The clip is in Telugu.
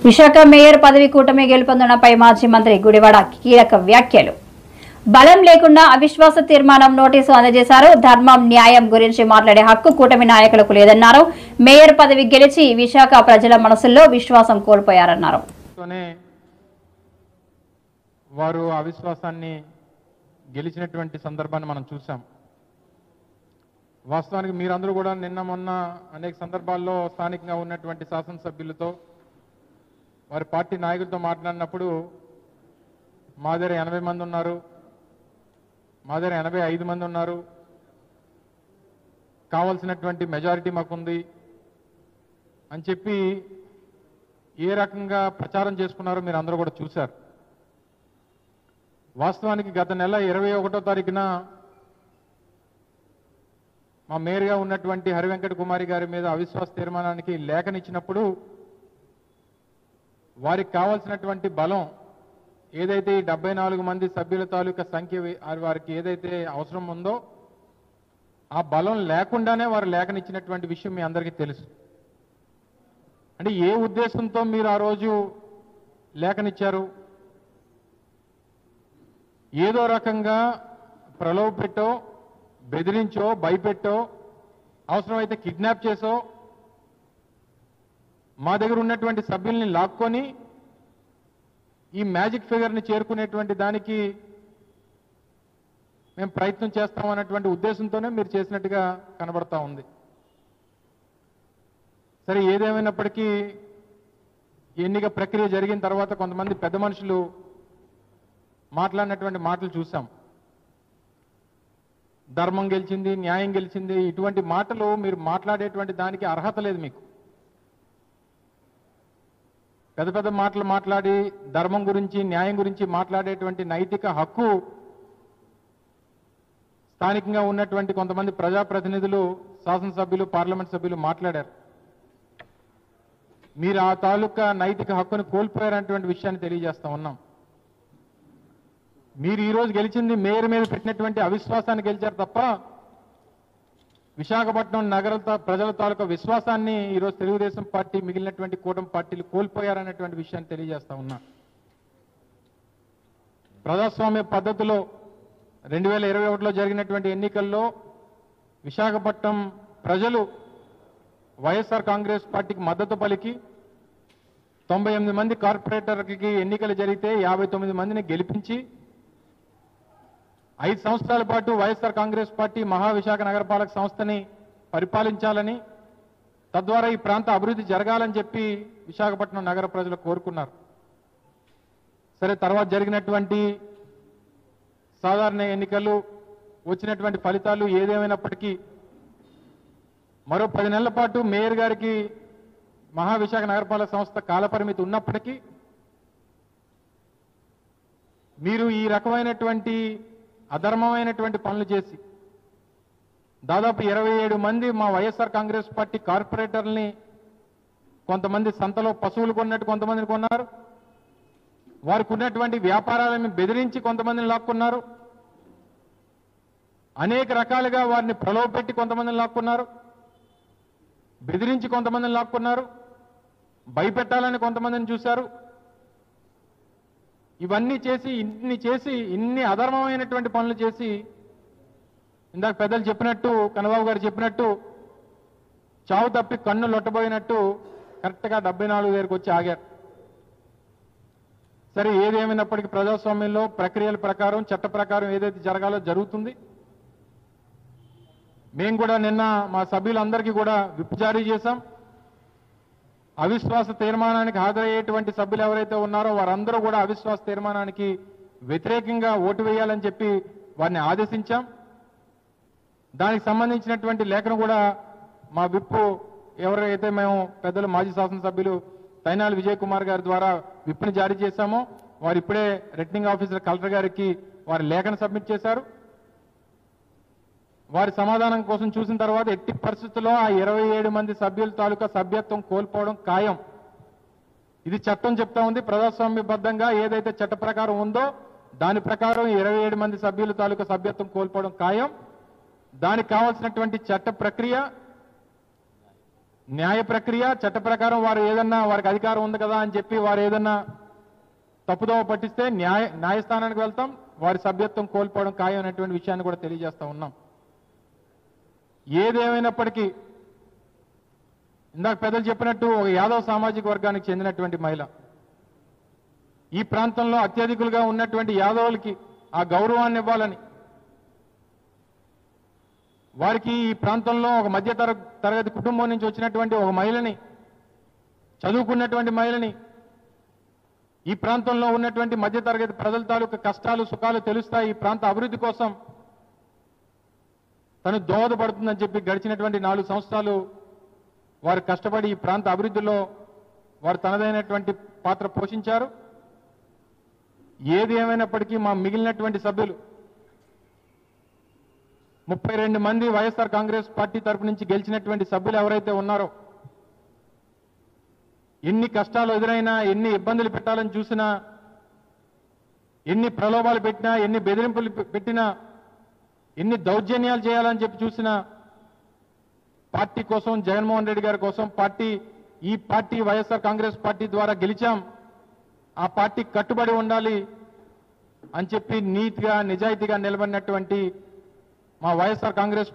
విశాఖ మేయర్ పదవి కూటమి గెలుపొందడంపై మాజీ మంత్రి గుడివాడ కీలక వ్యాఖ్యలు. బలం లేకుండా అవిశ్వాస తీర్మానం నోటీసు అందజేశారు. ధర్మం న్యాయం గురించి మాట్లాడే హక్కు కూటమి నాయకులకు లేదన్నారు. మేయర్ పదవి గెలిచి విశాఖ ప్రజల మనసుల్లో విశ్వాసం కోల్పోయారన్నారు. వారు అవిశ్వాసాన్ని గెలిచినటువంటి సందర్భాన్ని మనం చూసాం. వాస్తవానికి మీరందరూ కూడా నిన్న మొన్న అనేక సందర్భాల్లో స్థానికంగా ఉన్నటువంటి శాసనసభ్యులతో వారి పార్టీ నాయకులతో మాట్లాడినప్పుడు మా దగ్గర 80 మంది ఉన్నారు, మా దగ్గర 85 మంది ఉన్నారు, కావాల్సినటువంటి మెజారిటీ మాకుంది అని చెప్పి ఏ రకంగా ప్రచారం చేసుకున్నారో మీరు అందరూ కూడా చూశారు. వాస్తవానికి గత నెల 21వ తారీఖున మా మేయర్గా ఉన్నటువంటి హరివెంకట కుమారి గారి మీద అవిశ్వాస తీర్మానానికి లేఖనిచ్చినప్పుడు వారికి కావాల్సినటువంటి బలం ఏదైతే ఈ 74 మంది సభ్యుల తాలూకా సంఖ్య వారికి ఏదైతే అవసరం ఉందో ఆ బలం లేకుండానే వారు లేఖనిచ్చినటువంటి విషయం మీ అందరికీ తెలుసు. అంటే ఏ ఉద్దేశంతో మీరు ఆ రోజు లేఖనిచ్చారు? ఏదో రకంగా ప్రలోభ పెట్టో, బెదిరించో, భయపెట్టో, అవసరమైతే కిడ్నాప్ చేసో మా దగ్గర ఉన్నటువంటి సభ్యుల్ని లాక్కొని ఈ మ్యాజిక్ ఫిగర్ని చేరుకునేటువంటి దానికి మేము ప్రయత్నం చేస్తామన్నటువంటి ఉద్దేశంతోనే మీరు చేసినట్టుగా కనబడతా ఉంది. సరే, ఏదేమైనప్పటికీ ఎన్నిక ప్రక్రియ జరిగిన తర్వాత కొంతమంది పెద్ద మనుషులు మాట్లాడినటువంటి మాటలు చూసాం. ధర్మం గెలిచింది, న్యాయం గెలిచింది, ఇటువంటి మాటలు మీరు మాట్లాడేటువంటి దానికి అర్హత లేదు. మీకు పెద్ద పెద్ద మాటలు మాట్లాడి ధర్మం గురించి, న్యాయం గురించి మాట్లాడేటువంటి నైతిక హక్కు స్థానికంగా ఉన్నటువంటి కొంతమంది ప్రజాప్రతినిధులు, శాసనసభ్యులు, పార్లమెంట్ సభ్యులు మాట్లాడారు. మీరు ఆ తాలూకా నైతిక హక్కును కోల్పోయారనేటువంటి విషయాన్ని తెలియజేస్తా ఉన్నాం. మీరు ఈరోజు గెలిచింది మేయర్ మీద పెట్టినటువంటి అవిశ్వాసాన్ని గెలిచారు తప్ప విశాఖపట్నం నగర ప్రజల తాలూకా విశ్వాసాన్ని ఈరోజు తెలుగుదేశం పార్టీ, మిగిలినటువంటి కూటమి పార్టీలు కోల్పోయారనేటువంటి విషయాన్ని తెలియజేస్తా ఉన్నా. ప్రజాస్వామ్య పద్ధతిలో 2021లో జరిగినటువంటి ఎన్నికల్లో విశాఖపట్నం ప్రజలు వైఎస్ఆర్ కాంగ్రెస్ పార్టీకి మద్దతు పలికి 98 మంది కార్పొరేటర్లకి ఎన్నికలు జరిగితే 59 మందిని గెలిపించి 5 సంవత్సరాల పాటు వైఎస్ఆర్ కాంగ్రెస్ పార్టీ మహావిశాఖ నగరపాలక సంస్థని పరిపాలించాలని, తద్వారా ఈ ప్రాంత అభివృద్ధి జరగాలని చెప్పి విశాఖపట్నం నగర ప్రజలు కోరుకున్నారు. సరే, తర్వాత జరిగినటువంటి సాధారణ ఎన్నికలు, వచ్చినటువంటి ఫలితాలు ఏదేమైనప్పటికీ మరో 10 నెలల పాటు మేయర్ గారికి మహావిశాఖ నగరపాలక సంస్థ కాలపరిమితి ఉన్నప్పటికీ మీరు ఈ రకమైనటువంటి అధర్మమైనటువంటి పనులు చేసి దాదాపు 27 మంది మా వైఎస్ఆర్ కాంగ్రెస్ పార్టీ కార్పొరేటర్లని కొంతమంది సంతలో పశువులు కొన్నట్టు కొంతమందిని కొన్నారు, వారికి ఉన్నటువంటి వ్యాపారాలను బెదిరించి కొంతమందిని లాక్కున్నారు, అనేక రకాలుగా వారిని ప్రలోభపెట్టి కొంతమందిని లాక్కున్నారు, బెదిరించి కొంతమందిని లాక్కున్నారు, భయపెట్టాలని కొంతమందిని చూశారు. ఇవన్నీ చేసి ఇన్ని అధర్మమైనటువంటి పనులు చేసి ఇందాక పెద్దలు చెప్పినట్టు, కన్నబాబు గారు చెప్పినట్టు, చావు తప్పి కన్ను లొట్టబోయినట్టు కరెక్ట్గా 74 దగ్గరికి వచ్చి ఆగారు. సరే, ఏదేమైనప్పటికీ ప్రజాస్వామ్యంలో ప్రక్రియల ప్రకారం, చట్ట ప్రకారం ఏదైతే జరగాలో జరుగుతుంది. మేము కూడా నిన్న మా సభ్యులందరికీ కూడా విప్ జారీ చేశాం. అవిశ్వాస తీర్మానానికి హాజరయ్యేటువంటి సభ్యులు ఎవరైతే ఉన్నారో వారందరూ కూడా అవిశ్వాస తీర్మానానికి వ్యతిరేకంగా ఓటు వేయాలని చెప్పి వారిని ఆదేశించాం. దానికి సంబంధించినటువంటి లేఖను కూడా మా విప్ ఎవరైతే మేము పెద్దలు మాజీ శాసనసభ్యులు తైనాలి విజయ్ కుమార్ గారి ద్వారా విప్ని జారీ చేశామో వారు ఇప్పుడే రిటర్నింగ్ ఆఫీసర్ కలెక్టర్ గారికి వారి లేఖను సబ్మిట్ చేశారు. వారి సమాధానం కోసం చూసిన తర్వాత ఎట్టి పరిస్థితుల్లో ఆ 27 మంది సభ్యుల తాలూకా సభ్యత్వం కోల్పోవడం ఖాయం. ఇది చట్టం చెప్తా ఉంది. ప్రజాస్వామ్యబద్ధంగా ఏదైతే చట్ట ప్రకారం ఉందో దాని ప్రకారం 27 మంది సభ్యుల తాలూకా సభ్యత్వం కోల్పోవడం ఖాయం. దానికి కావాల్సినటువంటి చట్ట ప్రక్రియ, న్యాయ ప్రక్రియ చట్ట ప్రకారం వారు ఏదన్నా వారికి అధికారం ఉంది కదా అని చెప్పి వారు ఏదన్నా తప్పుదోవ పట్టిస్తే న్యాయస్థానానికి వెళ్తాం, వారి సభ్యత్వం కోల్పోవడం ఖాయం అనేటువంటి విషయాన్ని కూడా తెలియజేస్తా ఉన్నాం. ఏదేమైనప్పటికీ ఇందాక పెద్దలు చెప్పినట్టు ఒక యాదవ్ సామాజిక వర్గానికి చెందినటువంటి మహిళ, ఈ ప్రాంతంలో అత్యధికులుగా ఉన్నటువంటి యాదవులకి ఆ గౌరవాన్ని ఇవ్వాలని, వారికి ఈ ప్రాంతంలో ఒక మధ్య తరగతి కుటుంబం నుంచి వచ్చినటువంటి ఒక మహిళని, చదువుకున్నటువంటి మహిళని, ఈ ప్రాంతంలో ఉన్నటువంటి మధ్య తరగతి ప్రజల తాలూకు కష్టాలు సుఖాలు తెలుస్తాయి, ఈ ప్రాంత అభివృద్ధి కోసం తను దోహదపడుతుందని చెప్పి గడిచినటువంటి 4 సంవత్సరాలు వారు కష్టపడి ఈ ప్రాంత అభివృద్ధిలో వారు తనదైనటువంటి పాత్ర పోషించారు. ఏది ఏమైనప్పటికీ మా మిగిలినటువంటి సభ్యులు 32 మంది వైఎస్ఆర్ కాంగ్రెస్ పార్టీ తరపు నుంచి గెలిచినటువంటి సభ్యులు ఎవరైతే ఉన్నారో, ఎన్ని కష్టాలు ఎదురైనా, ఎన్ని ఇబ్బందులు పెట్టాలని చూసినా, ఎన్ని ప్రలోభాలు పెట్టినా, ఎన్ని బెదిరింపులు పెట్టినా, ఎన్ని దౌర్జన్యాలు చేయాలని చెప్పి చూసినా, పార్టీ కోసం, జగన్మోహన్ రెడ్డి గారి కోసం, ఈ పార్టీ వైఎస్ఆర్ కాంగ్రెస్ పార్టీ ద్వారా గెలిచాం, ఆ పార్టీ కట్టుబడి ఉండాలి అని చెప్పి నీతిగా నిజాయితీగా నిలబడినటువంటి మా వైఎస్ఆర్ కాంగ్రెస్